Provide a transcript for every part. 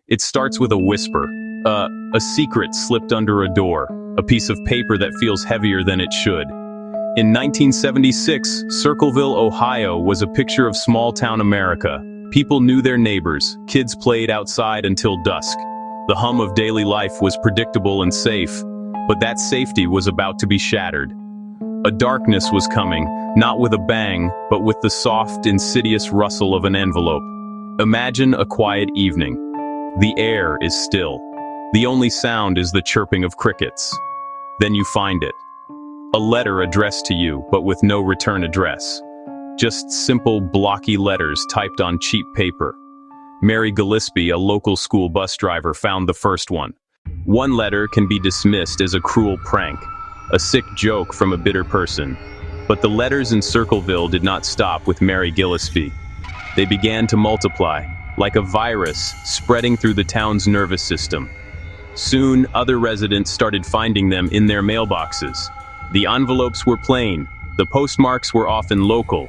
It starts with a whisper, a secret slipped under a door, a piece of paper that feels heavier than it should. In 1976, Circleville, Ohio was a picture of small-town America. People knew their neighbors, kids played outside until dusk. The hum of daily life was predictable and safe, but that safety was about to be shattered. A darkness was coming, not with a bang, but with the soft, insidious rustle of an envelope. Imagine a quiet evening. The air is still. The only sound is the chirping of crickets. Then you find it. A letter addressed to you, but with no return address. Just simple, blocky letters typed on cheap paper. Mary Gillespie, a local school bus driver, found the first one. One letter can be dismissed as a cruel prank, a sick joke from a bitter person. But the letters in Circleville did not stop with Mary Gillespie. They began to multiply, like a virus spreading through the town's nervous system. Soon, other residents started finding them in their mailboxes. The envelopes were plain, the postmarks were often local.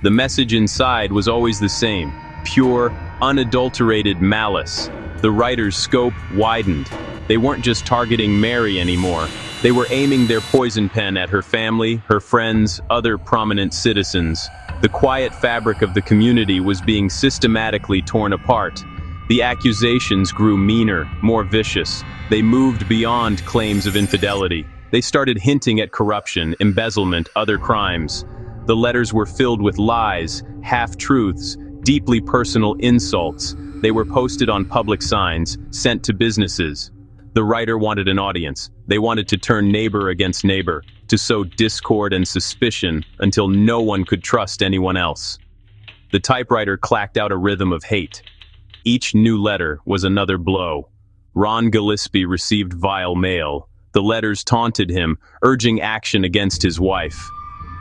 The message inside was always the same, pure, unadulterated malice. The writer's scope widened. They weren't just targeting Mary anymore. They were aiming their poison pen at her family, her friends, other prominent citizens. The quiet fabric of the community was being systematically torn apart. The accusations grew meaner, more vicious. They moved beyond claims of infidelity. They started hinting at corruption, embezzlement, other crimes. The letters were filled with lies, half-truths, deeply personal insults. They were posted on public signs, sent to businesses. The writer wanted an audience. They wanted to turn neighbor against neighbor, to sow discord and suspicion until no one could trust anyone else. The typewriter clacked out a rhythm of hate. Each new letter was another blow. Ron Gillespie received vile mail. The letters taunted him, urging action against his wife.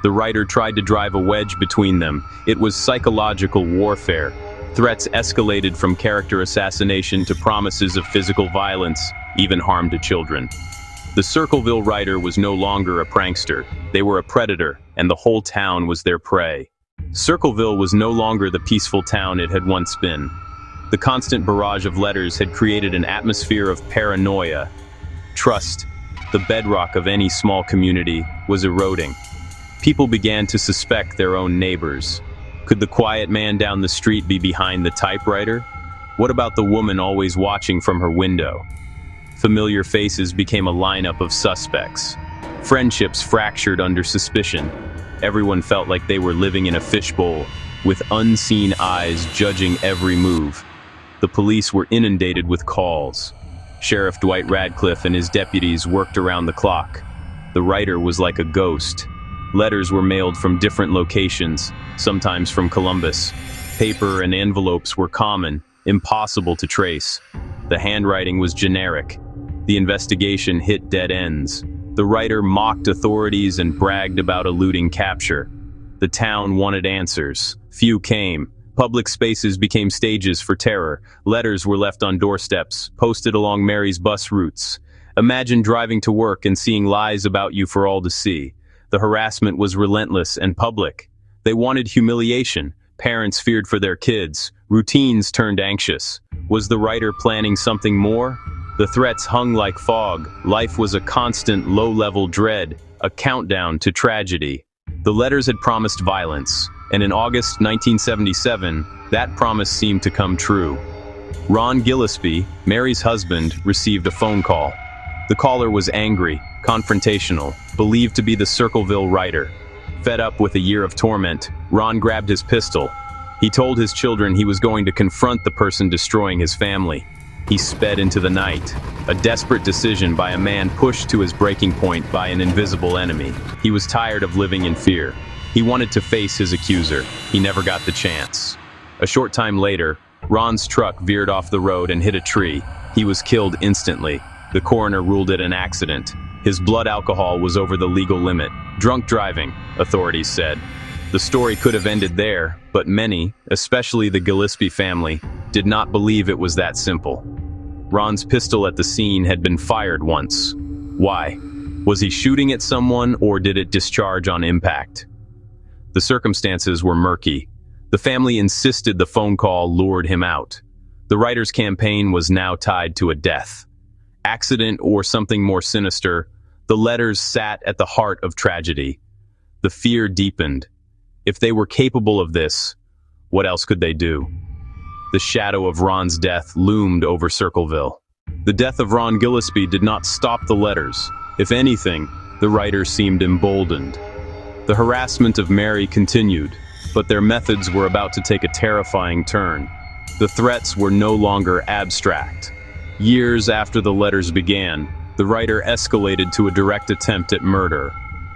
The writer tried to drive a wedge between them. It was psychological warfare. Threats escalated from character assassination to promises of physical violence, even harm to children. The Circleville writer was no longer a prankster. They were a predator, and the whole town was their prey. Circleville was no longer the peaceful town it had once been. The constant barrage of letters had created an atmosphere of paranoia. Trust, the bedrock of any small community, was eroding. People began to suspect their own neighbors. Could the quiet man down the street be behind the typewriter? What about the woman always watching from her window? Familiar faces became a lineup of suspects. Friendships fractured under suspicion. Everyone felt like they were living in a fishbowl, with unseen eyes judging every move. The police were inundated with calls. Sheriff Dwight Radcliffe and his deputies worked around the clock. The writer was like a ghost. Letters were mailed from different locations, sometimes from Columbus. Paper and envelopes were common, impossible to trace. The handwriting was generic. The investigation hit dead ends. The writer mocked authorities and bragged about eluding capture. The town wanted answers. Few came. Public spaces became stages for terror. Letters were left on doorsteps, posted along Mary's bus routes. Imagine driving to work and seeing lies about you for all to see. The harassment was relentless and public. They wanted humiliation. Parents feared for their kids. Routines turned anxious. Was the writer planning something more? The threats hung like fog. Life was a constant, low-level dread, a countdown to tragedy. The letters had promised violence, and in August 1977, that promise seemed to come true. Ron Gillespie, Mary's husband, received a phone call. The caller was angry, confrontational, believed to be the Circleville writer. Fed up with a year of torment, Ron grabbed his pistol. He told his children he was going to confront the person destroying his family. He sped into the night, a desperate decision by a man pushed to his breaking point by an invisible enemy. He was tired of living in fear. He wanted to face his accuser. He never got the chance. A short time later, Ron's truck veered off the road and hit a tree. He was killed instantly. The coroner ruled it an accident. His blood alcohol was over the legal limit. Drunk driving, authorities said. The story could have ended there, but many, especially the Gillespie family, did not believe it was that simple. Ron's pistol at the scene had been fired once. Why? Was he shooting at someone, or did it discharge on impact? The circumstances were murky. The family insisted the phone call lured him out. The writer's campaign was now tied to a death. Accident or something more sinister, the letters sat at the heart of tragedy. The fear deepened. If they were capable of this, what else could they do? The shadow of Ron's death loomed over Circleville. The death of Ron Gillespie did not stop the letters. If anything, the writer seemed emboldened. The harassment of Mary continued, but their methods were about to take a terrifying turn. The threats were no longer abstract. Years after the letters began, the writer escalated to a direct attempt at murder.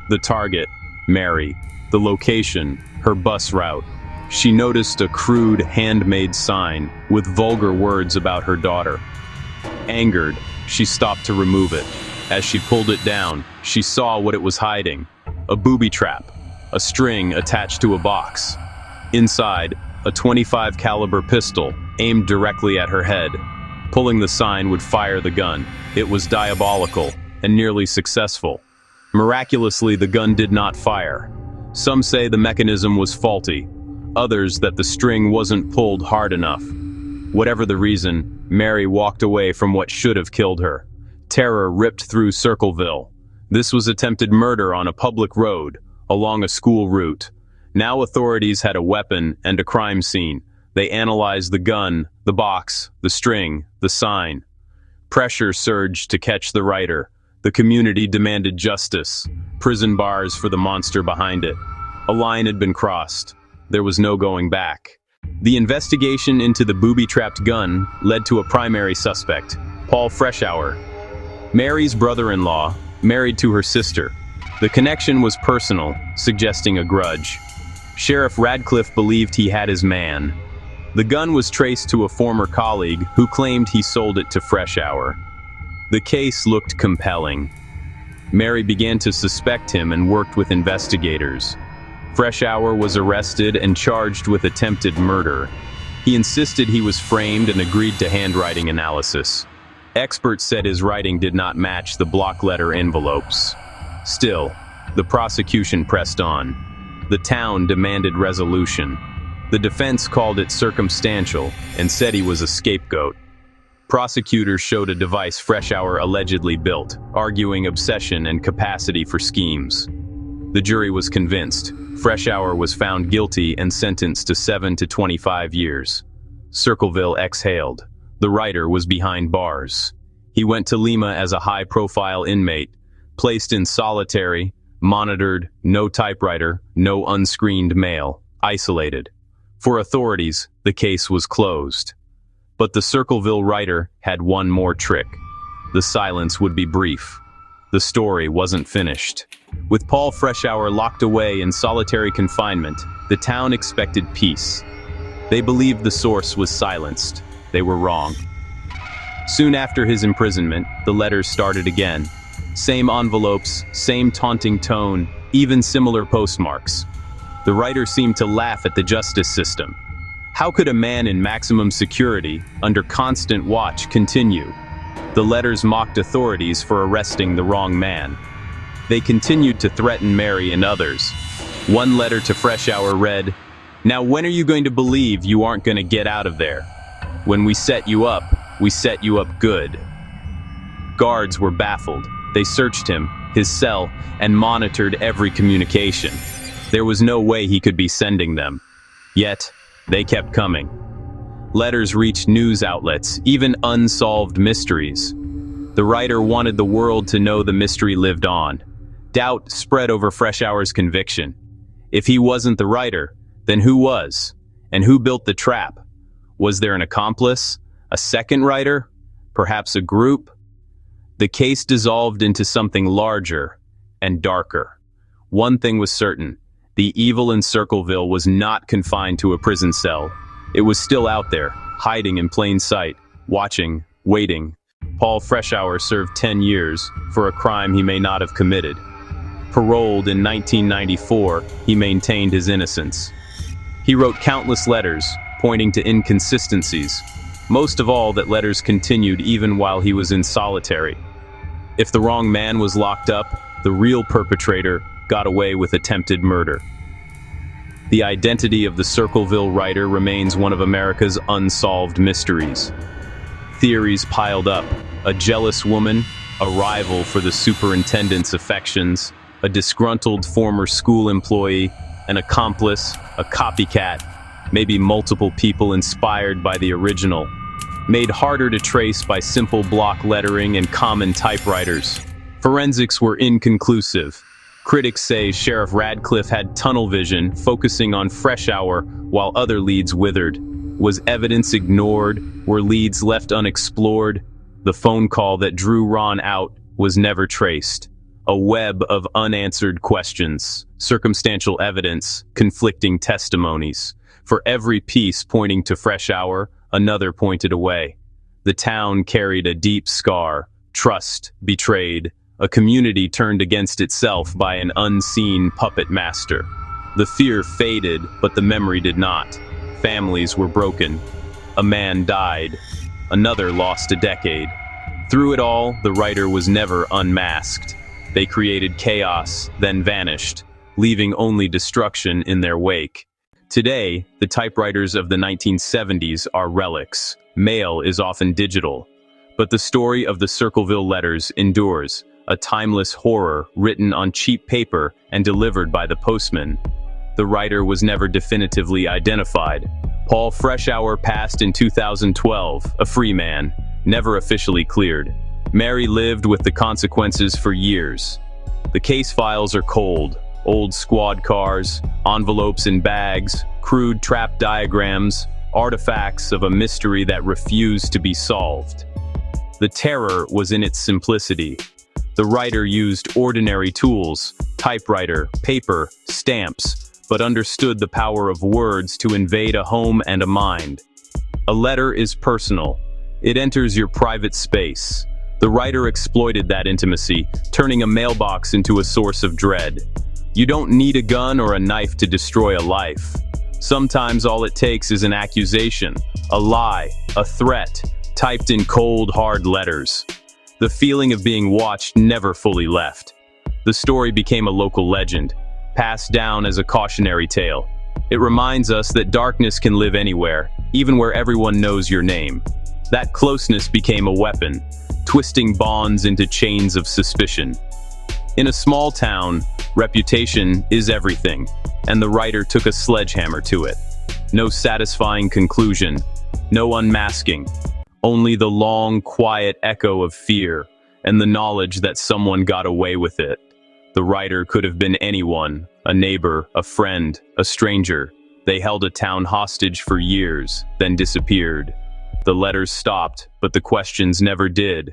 The target, Mary. The location, her bus route. She noticed a crude, handmade sign with vulgar words about her daughter. Angered, she stopped to remove it. As she pulled it down, she saw what it was hiding. A booby trap, a string attached to a box. Inside, a .25 caliber pistol aimed directly at her head. Pulling the sign would fire the gun. It was diabolical and nearly successful. Miraculously, the gun did not fire. Some say the mechanism was faulty. Others that the string wasn't pulled hard enough. Whatever the reason, Mary walked away from what should have killed her. Terror ripped through Circleville. This was attempted murder on a public road, along a school route. Now authorities had a weapon and a crime scene. They analyzed the gun, the box, the string, the sign. Pressure surged to catch the writer. The community demanded justice, prison bars for the monster behind it. A line had been crossed. There was no going back. The investigation into the booby-trapped gun led to a primary suspect, Paul Freshour, Mary's brother-in-law, married to her sister. The connection was personal, suggesting a grudge. Sheriff Radcliffe believed he had his man. The gun was traced to a former colleague who claimed he sold it to Freshour. The case looked compelling. Mary began to suspect him and worked with investigators. Freshour was arrested and charged with attempted murder. He insisted he was framed and agreed to handwriting analysis. Experts said his writing did not match the block letter envelopes. Still, the prosecution pressed on. The town demanded resolution. The defense called it circumstantial and said he was a scapegoat. Prosecutors showed a device Freshour allegedly built, arguing obsession and capacity for schemes. The jury was convinced. Freshour was found guilty and sentenced to 7 to 25 years. Circleville exhaled. The writer was behind bars. He went to Lima as a high-profile inmate, placed in solitary, monitored, no typewriter, no unscreened mail, isolated. For authorities, the case was closed. But the Circleville writer had one more trick. The silence would be brief. The story wasn't finished. With Paul Freshour locked away in solitary confinement, the town expected peace. They believed the source was silenced. They were wrong. Soon after his imprisonment, the letters started again. Same envelopes, same taunting tone, even similar postmarks. The writer seemed to laugh at the justice system. How could a man in maximum security, under constant watch, continue? The letters mocked authorities for arresting the wrong man. They continued to threaten Mary and others. One letter to Freshour read, "Now when are you going to believe you aren't going to get out of there? When we set you up good." Guards were baffled. They searched him, his cell, and monitored every communication. There was no way he could be sending them. Yet, they kept coming. Letters reached news outlets, even unsolved mysteries. The writer wanted the world to know the mystery lived on. Doubt spread over Freshour's conviction. If he wasn't the writer, then who was? And who built the trap? Was there an accomplice? A second writer? Perhaps a group? The case dissolved into something larger and darker. One thing was certain. The evil in Circleville was not confined to a prison cell. It was still out there, hiding in plain sight, watching, waiting. Paul Freshour served 10 years for a crime he may not have committed. Paroled in 1994, he maintained his innocence. He wrote countless letters, pointing to inconsistencies. Most of all, that letters continued even while he was in solitary. If the wrong man was locked up, the real perpetrator got away with attempted murder. The identity of the Circleville writer remains one of America's unsolved mysteries. Theories piled up: a jealous woman, a rival for the superintendent's affections, a disgruntled former school employee, an accomplice, a copycat, maybe multiple people inspired by the original, made harder to trace by simple block lettering and common typewriters. Forensics were inconclusive. Critics say Sheriff Radcliffe had tunnel vision, focusing on fresh hour while other leads withered. Was evidence ignored? Were leads left unexplored? The phone call that drew Ron out was never traced. A web of unanswered questions, circumstantial evidence, conflicting testimonies. For every piece pointing to fresh hour, another pointed away. The town carried a deep scar: trust betrayed, a community turned against itself by an unseen puppet master. The fear faded, but the memory did not. Families were broken. A man died. Another lost a decade. Through it all, the writer was never unmasked. They created chaos, then vanished, leaving only destruction in their wake. Today, the typewriters of the 1970s are relics. Mail is often digital. But the story of the Circleville Letters endures, a timeless horror written on cheap paper and delivered by the postman. The writer was never definitively identified. Paul Freshour passed in 2012, a free man, never officially cleared. Mary lived with the consequences for years. The case files are cold: old squad cars, envelopes in bags, crude trap diagrams, artifacts of a mystery that refused to be solved. The terror was in its simplicity. The writer used ordinary tools: typewriter, paper, stamps, but understood the power of words to invade a home and a mind. A letter is personal. It enters your private space. The writer exploited that intimacy, turning a mailbox into a source of dread. You don't need a gun or a knife to destroy a life. Sometimes all it takes is an accusation, a lie, a threat, typed in cold, hard letters. The feeling of being watched never fully left. The story became a local legend, passed down as a cautionary tale. It reminds us that darkness can live anywhere, even where everyone knows your name. That closeness became a weapon, twisting bonds into chains of suspicion. In a small town, reputation is everything, and the writer took a sledgehammer to it. No satisfying conclusion, no unmasking, only the long, quiet echo of fear and the knowledge that someone got away with it. The writer could have been anyone: a neighbor, a friend, a stranger. They held a town hostage for years, then disappeared. The letters stopped, but the questions never did.